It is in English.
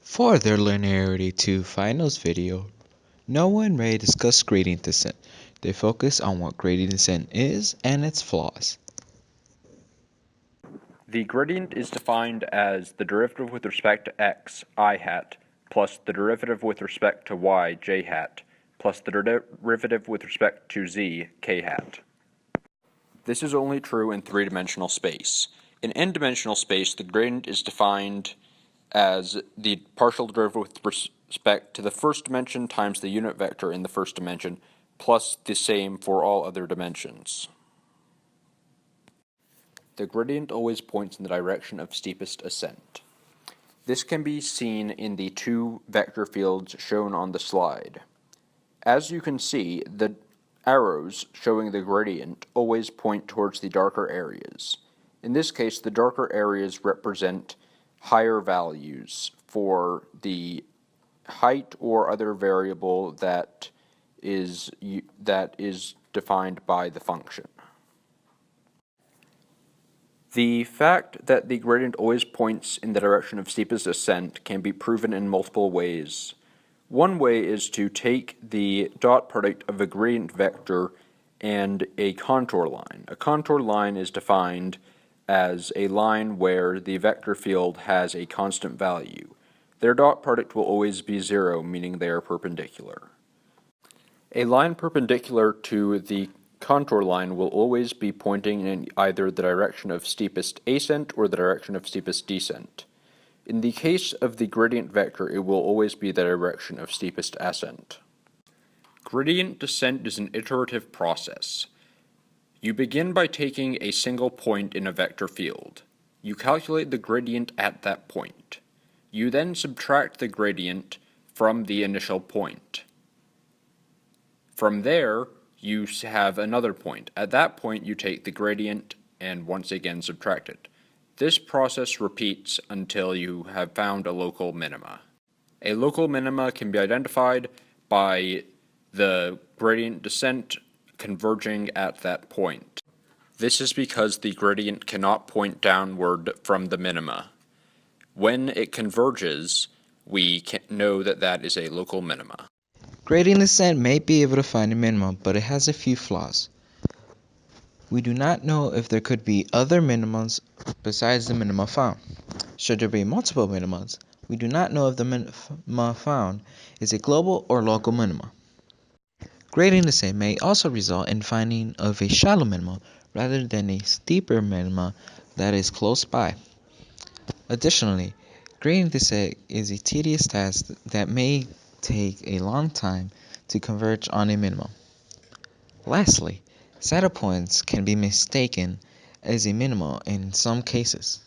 For their Linearity 2 finals video, Noah and Ray discuss gradient descent. They focus on what gradient descent is and its flaws. The gradient is defined as the derivative with respect to x, I hat, plus the derivative with respect to y, j hat, plus the derivative with respect to z, k hat. This is only true in three-dimensional space. In n-dimensional space, the gradient is defined as the partial derivative with respect to the first dimension times the unit vector in the first dimension, plus the same for all other dimensions. The gradient always points in the direction of steepest ascent. This can be seen in the two vector fields shown on the slide. As you can see, the arrows showing the gradient always point towards the darker areas. In this case, the darker areas represent higher values for the height or other variable that is defined by the function. The fact that the gradient always points in the direction of steepest ascent can be proven in multiple ways. One way is to take the dot product of a gradient vector and a contour line. A contour line is defined as a line where the vector field has a constant value. Their dot product will always be 0, meaning they are perpendicular. A line perpendicular to the contour line will always be pointing in either the direction of steepest ascent or the direction of steepest descent. In the case of the gradient vector, it will always be the direction of steepest ascent. Gradient descent is an iterative process. You begin by taking a single point in a vector field. You calculate the gradient at that point. You then subtract the gradient from the initial point. From there, you have another point. At that point, you take the gradient and once again subtract it. This process repeats until you have found a local minima. A local minima can be identified by the gradient descent converging at that point. This is because the gradient cannot point downward from the minima. When it converges, we can know that that is a local minima. Gradient descent may be able to find a minimum, but it has a few flaws. We do not know if there could be other minimums besides the minima found. Should there be multiple minimums, we do not know if the minima found is a global or local minima. Gradient descent may also result in finding of a shallow minima rather than a steeper minima that is close by. Additionally, gradient descent is a tedious task that may take a long time to converge on a minimum. Lastly, saddle points can be mistaken as a minimum in some cases.